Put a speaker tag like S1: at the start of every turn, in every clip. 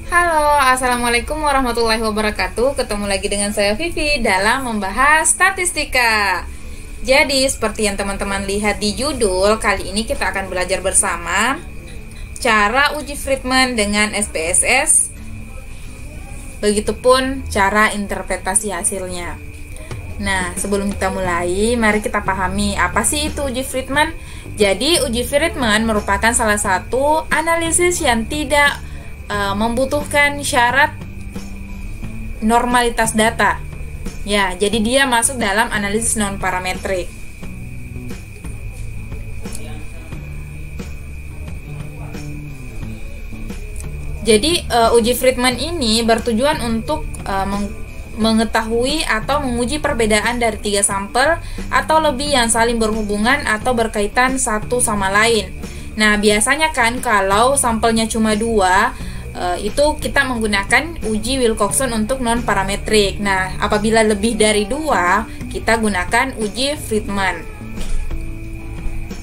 S1: Halo, Assalamualaikum warahmatullahi wabarakatuh. Ketemu lagi dengan saya Vivi dalam membahas statistika. Jadi, seperti yang teman-teman lihat di judul, kali ini kita akan belajar bersama cara uji Friedman dengan SPSS. Begitupun cara interpretasi hasilnya. Nah, sebelum kita mulai, mari kita pahami apa sih itu uji Friedman. Jadi, uji Friedman merupakan salah satu analisis yang tidak membutuhkan syarat normalitas data. Ya, jadi dia masuk dalam analisis non parametrik. Jadi uji Friedman ini bertujuan untuk mengetahui atau menguji perbedaan dari 3 sampel atau lebih yang saling berhubungan atau berkaitan satu sama lain. Nah, biasanya kan kalau sampelnya cuma 2, itu kita menggunakan uji Wilcoxon untuk non parametrik. Nah, apabila lebih dari 2, kita gunakan uji Friedman.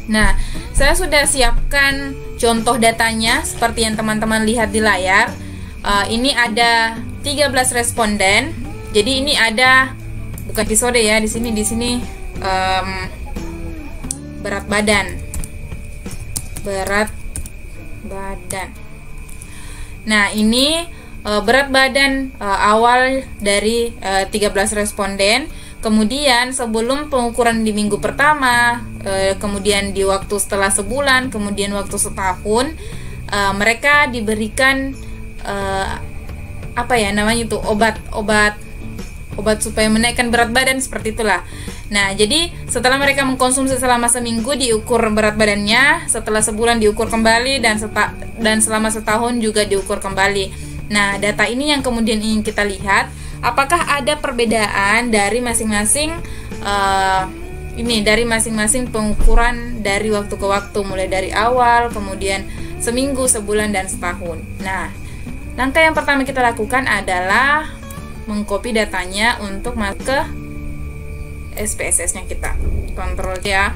S1: Nah, saya sudah siapkan contoh datanya seperti yang teman-teman lihat di layar. Ini ada 13 responden. Jadi ini ada bukan episode ya, di sini berat badan. Nah, ini berat badan awal dari 13 responden. Kemudian sebelum pengukuran di minggu pertama, kemudian di waktu setelah sebulan, kemudian waktu setahun, mereka diberikan obat supaya menaikkan berat badan, seperti itulah. Nah, jadi setelah mereka mengkonsumsi selama seminggu diukur berat badannya, setelah sebulan diukur kembali, dan selama setahun juga diukur kembali. Nah, data ini yang kemudian ingin kita lihat, apakah ada perbedaan dari masing-masing pengukuran dari waktu ke waktu, mulai dari awal, kemudian seminggu, sebulan, dan setahun. Nah, langkah yang pertama kita lakukan adalah mengcopy datanya untuk masuk ke SPSS-nya. Kita kontrol ya.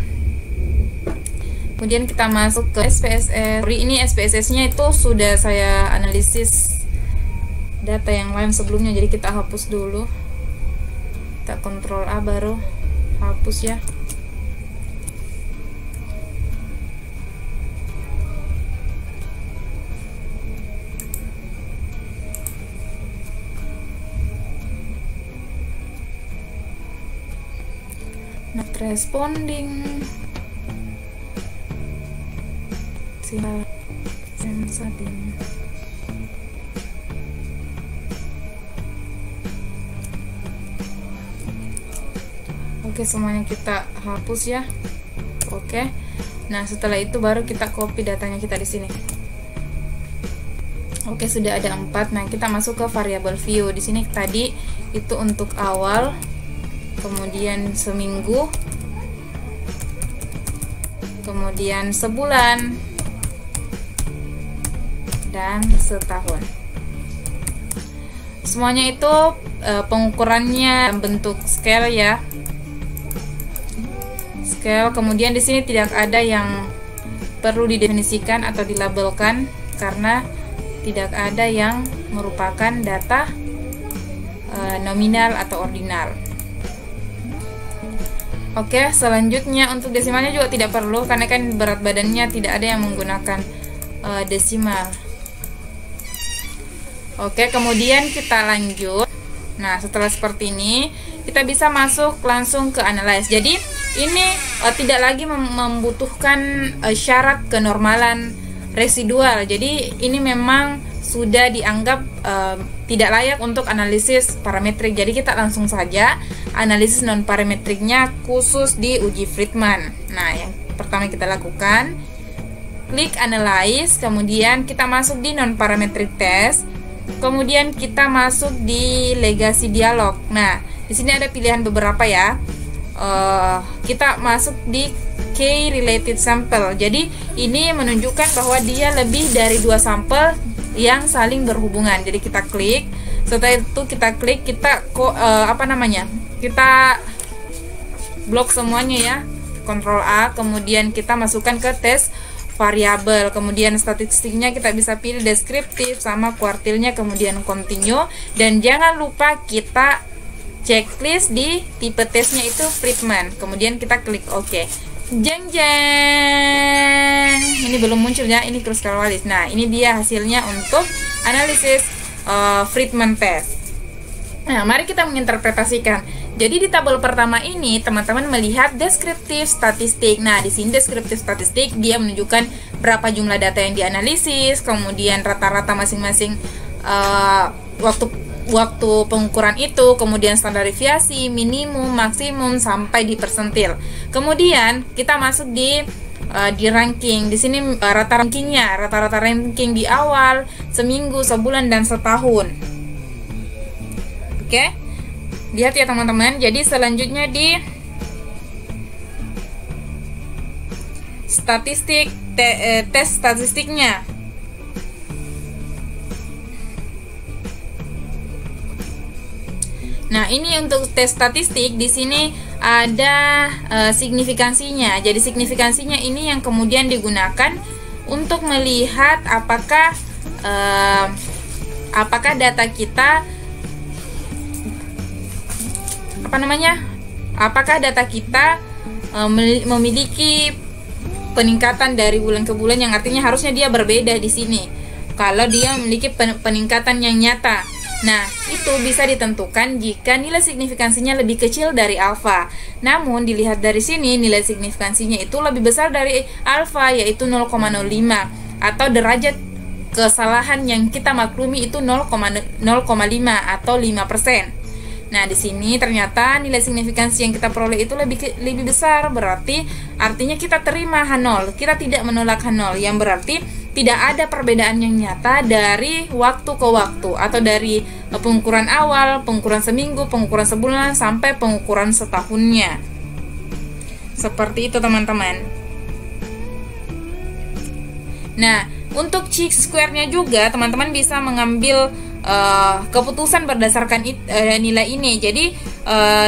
S1: Kemudian kita masuk ke SPSS. Ini SPSS-nya itu sudah saya analisis data yang lain sebelumnya, jadi kita hapus dulu. Kita kontrol A baru hapus ya. Not responding. Sensating. Oke, semuanya kita hapus ya. Oke. Nah, setelah itu baru kita copy datanya kita di sini. Oke, sudah ada 4. Nah, kita masuk ke variable view. Di sini tadi itu untuk awal, kemudian seminggu, kemudian sebulan, dan setahun. Semuanya itu pengukurannya bentuk scale ya. Scale. Kemudian di sini tidak ada yang perlu didefinisikan atau dilabelkan karena tidak ada yang merupakan data nominal atau ordinal. Oke, selanjutnya untuk desimalnya juga tidak perlu karena kan berat badannya tidak ada yang menggunakan desimal. Oke, kemudian kita lanjut. Nah, setelah seperti ini, kita bisa masuk langsung ke analyze. Jadi, ini tidak lagi membutuhkan syarat kenormalan residual. Jadi, ini memang sudah dianggap tidak layak untuk analisis parametrik. Jadi kita langsung saja analisis non parametriknya khusus di uji Friedman. Nah, yang pertama kita lakukan, klik analyze, kemudian kita masuk di non parametric test, kemudian kita masuk di legacy dialog. Nah, di sini ada pilihan beberapa ya. Kita masuk di key related sample. Jadi ini menunjukkan bahwa dia lebih dari 2 sampel yang saling berhubungan. Jadi kita klik, setelah itu kita klik, kita kita blok semuanya ya, Ctrl A, kemudian kita masukkan ke tes variabel. Kemudian statistiknya kita bisa pilih deskriptif sama kuartilnya, kemudian continue. Dan jangan lupa kita checklist di tipe tesnya itu Friedman. Kemudian kita klik OK. Jeng jeng. Ini belum muncul ya, ini Kruskal-Wallis. Nah, ini dia hasilnya untuk analisis Friedman test. Nah, mari kita menginterpretasikan. Jadi di tabel pertama ini teman-teman melihat deskriptif statistik. Nah, di sini deskriptif statistik dia menunjukkan berapa jumlah data yang dianalisis, kemudian rata-rata masing-masing waktu pengukuran itu, kemudian standar deviasi, minimum, maksimum sampai di persentil. Kemudian kita masuk di ranking. Di sini rata-rata ranking di awal, seminggu, sebulan dan setahun. Oke, lihat ya teman-teman. Jadi selanjutnya di statistik, tes statistiknya. Nah, ini untuk tes statistik di sini ada signifikansinya. Jadi signifikansinya ini yang kemudian digunakan untuk melihat apakah data kita apakah data kita memiliki peningkatan dari bulan ke bulan, yang artinya harusnya dia berbeda di sini. Kalau dia memiliki peningkatan yang nyata. Nah, itu bisa ditentukan jika nilai signifikansinya lebih kecil dari alfa. Namun, dilihat dari sini, nilai signifikansinya itu lebih besar dari alfa, yaitu 0,05. Atau derajat kesalahan yang kita maklumi itu 0,5 atau 5%. Nah, di sini ternyata nilai signifikansi yang kita peroleh itu lebih besar, berarti artinya kita terima H0, kita tidak menolak H0, yang berarti tidak ada perbedaan yang nyata dari waktu ke waktu, atau dari pengukuran awal, pengukuran seminggu, pengukuran sebulan, sampai pengukuran setahunnya. Seperti itu teman-teman. Nah, untuk chi-square-nya juga teman-teman bisa mengambil keputusan berdasarkan nilai ini. Jadi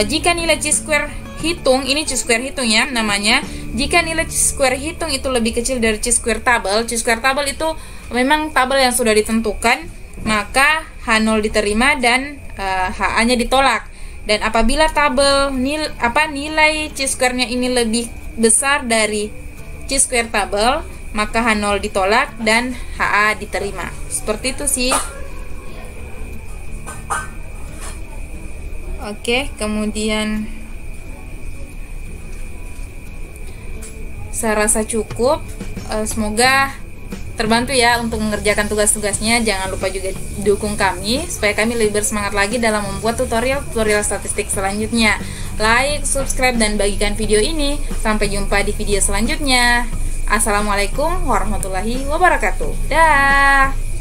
S1: jika nilai chi-square hitung, ini chi-square hitung ya namanya. Jika nilai chi-square hitung itu lebih kecil dari chi-square tabel itu memang tabel yang sudah ditentukan, maka H0 diterima dan HA-nya ditolak. Dan apabila tabel nilai chi-square-nya ini lebih besar dari chi-square tabel, maka H0 ditolak dan HA diterima. Seperti itu sih. Oke, kemudian saya rasa cukup. Semoga terbantu ya untuk mengerjakan tugas-tugasnya. Jangan lupa juga dukung kami supaya kami lebih bersemangat lagi dalam membuat tutorial statistik selanjutnya. Like, subscribe, dan bagikan video ini. Sampai jumpa di video selanjutnya. Assalamualaikum warahmatullahi wabarakatuh. Dah.